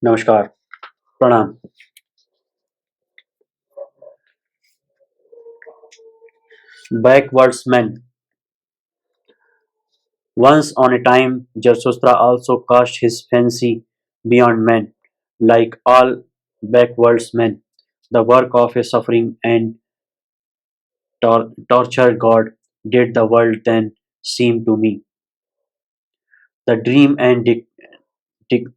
नमस्कार, प्रणाम. Backwoodsman. Once on a time, Zarathustra also cast his fancy beyond men, like all backwoodsmen, the work of a suffering and tortured God did the world then seem to me. The dic-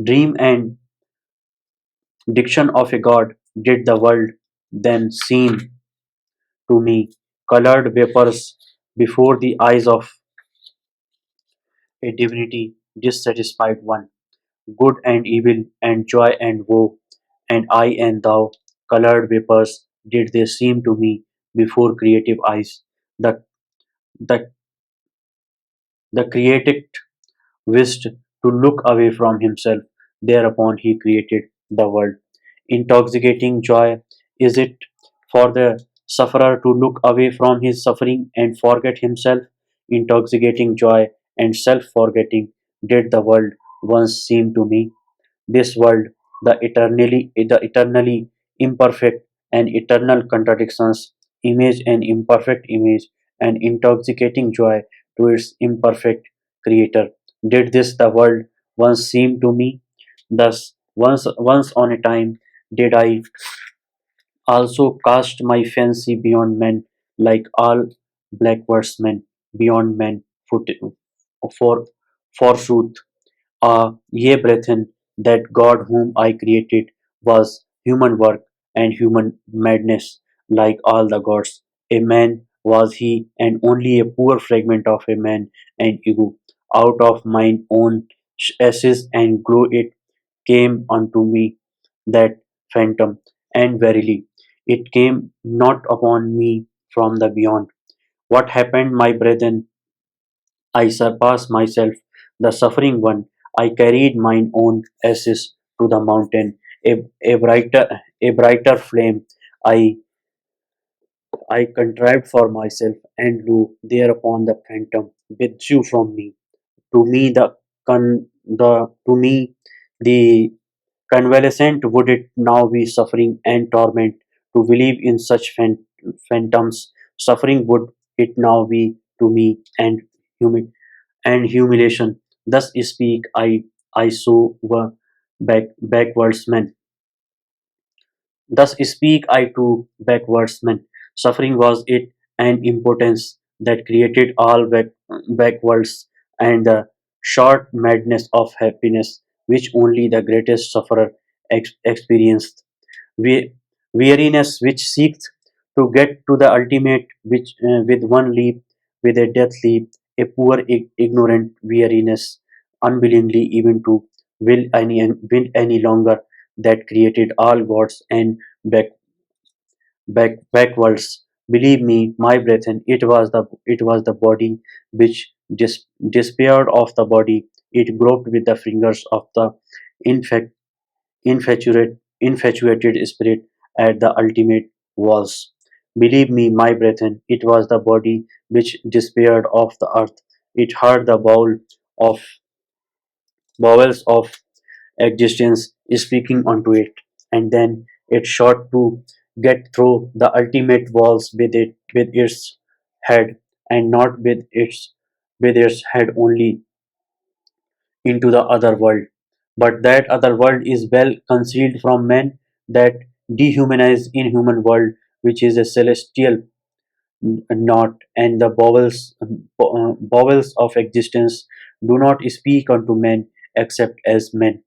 dream and diction of a God did the world then seem to me, colored vapors before the eyes of a divinity dissatisfied one. Good and evil, and joy and woe, and I and thou, colored vapors, did they seem to me before creative eyes. The the the created wished to look away from himself, thereupon he created the world. Intoxicating joy is it for the sufferer to look away from his suffering and forget himself? Intoxicating joy and self forgetting did the world once seem to me. This world, the eternally imperfect and eternal contradictions, image an imperfect image and intoxicating joy to its imperfect creator. Did this the world once seem to me? Thus, once on a time did I also cast my fancy beyond men, like all blackbirdsmen beyond men. Foot, for forsooth, ye brethren, that God whom I created was human work and human madness, like all the gods. A man was he, and only a poor fragment of a man and ego. Out of mine own ashes and glow it came unto me, that phantom, and verily, it came not upon me from the beyond. What happened, my brethren? I surpassed myself, the suffering one. I carried mine own ashes to the mountain, a brighter flame. I I contrived for myself, and lo, thereupon the phantom withdrew from me. To me, the convalescent would it now be suffering and torment to believe in such phantoms. Suffering would it now be to me and humiliation. Thus speak I so were backwardsman. Thus speak I to backwardsman. Suffering was it an impotence that created all backwards and the short madness of happiness which only the greatest sufferer experienced. We, weariness which seeks to get to the ultimate which with one leap, with a death leap, a poor ignorant weariness, unwillingly even to will any longer that created all gods and back, backwards. Believe me, my brethren, it was the body which despaired of the body. It groped with the fingers of the infect infatuated spirit at the ultimate walls. Believe me, my brethren, it was the body which despaired of the earth. It heard the of bowels of existence speaking unto it, and then it sought to get through the ultimate walls with its head, and not with its head only into the other world. But that other world is well concealed from men, that dehumanized inhuman world, which is a celestial knot, and the bowels of existence do not speak unto men except as men.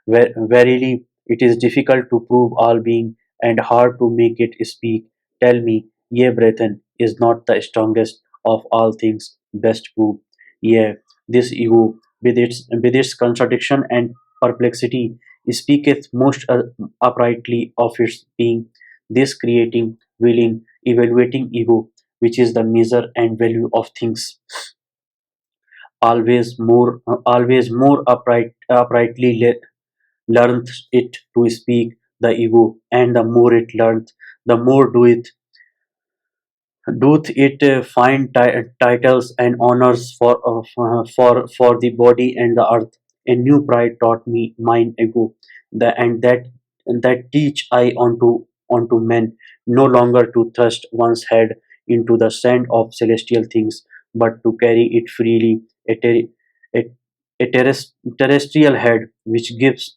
Verily, it is difficult to prove all being and hard to make it speak. Tell me, ye brethren, is not the strongest of all things best proved? Yea, this ego, with its contradiction and perplexity, speaketh most uprightly of its being. This creating, willing, evaluating ego, which is the measure and value of things, always more uprightly learneth it to speak the ego, and the more it learneth, the more Doth it find titles and honors for the body and the earth? A new pride taught me mine ego, and that teach I unto men, no longer to thrust one's head into the sand of celestial things, but to carry it freely, a, ter- a, terrestrial head which gives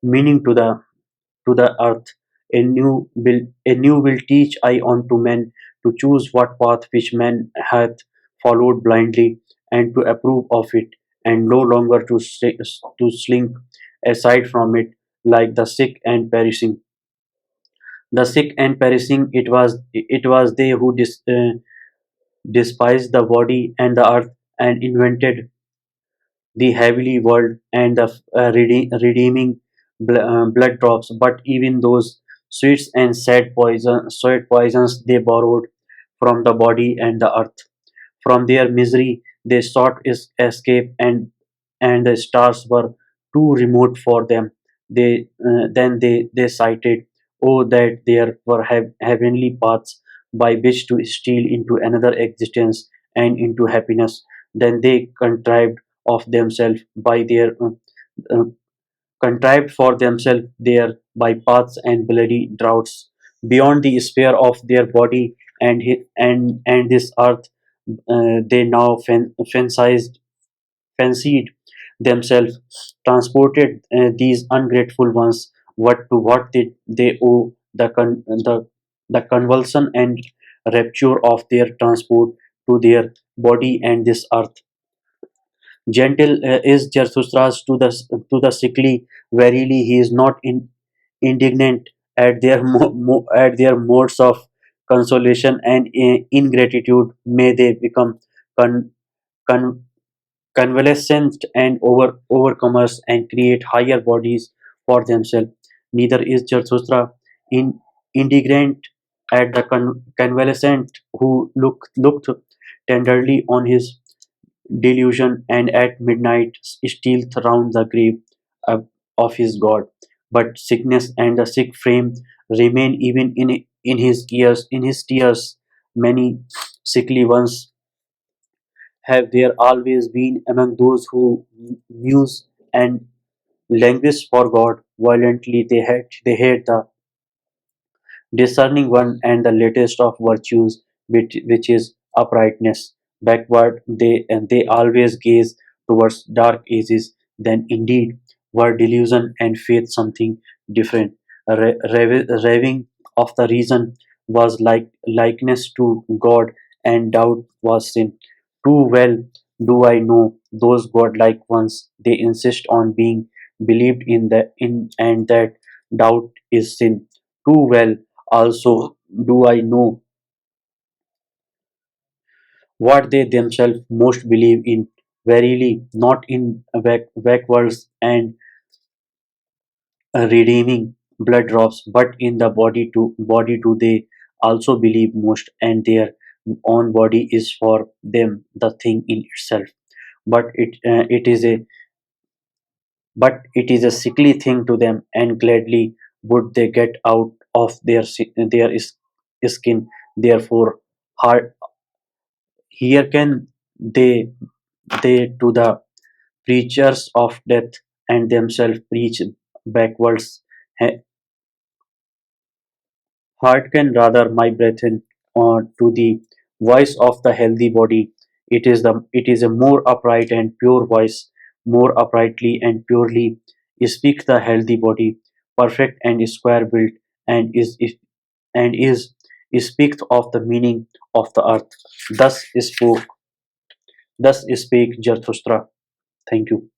meaning to the earth. A new will teach I unto men to choose what path which man hath followed blindly, and to approve of it, and no longer to slink aside from it like the sick and perishing. The sick and perishing, it was they who despised the body and the earth, and invented the heavenly world and the redeeming blood drops. But even those sweets and sweet poisons they borrowed from the body and the earth. From their misery they sought escape, and the stars were too remote for them. Then they cited, oh, that there were heavenly paths by which to steal into another existence and into happiness. Then they uh, contrived for themselves there by paths and bloody droughts beyond the sphere of their body and this earth. They now fancied themselves transported, these ungrateful ones, what did they owe the convulsion and rapture of their transport to their body and this earth. Gentle is Zarathustra to the sickly. Verily, he is not indignant at their at their modes of consolation and ingratitude. May they become con- con- convalescent and overcomers and create higher bodies for themselves. Neither is Zarathustra in indignant at the convalescent who looked tenderly on his delusion, and at midnight stealeth round the grave uh, of his God. But sickness and the sick frame remain even in his tears. Many sickly ones have there always been among those who muse and languish for God violently. They hate the discerning one and the latest of virtues, which is uprightness. Backward they always gaze towards dark ages. Then indeed were delusion and faith something different. Raving of the reason was like likeness to God, and doubt was sin. Too well do I know those godlike ones. They insist on being believed in, and that doubt is sin. Too well also do I know what they themselves most believe in. Verily, not in vague words and redeeming blood drops, but in the body too they also believe most, and their own body is for them the thing in itself. But it is a sickly thing to them, and gladly would they get out of their skin. Therefore, heart here can they to the preachers of death, and themselves preach backwards. Ha- Hearken rather, my brethren, to the voice of the healthy body. It is a more upright and pure voice. More uprightly and purely speak the healthy body, perfect and square built, and is speaks of the meaning of the earth. Thus spake Zarathustra. Thank you.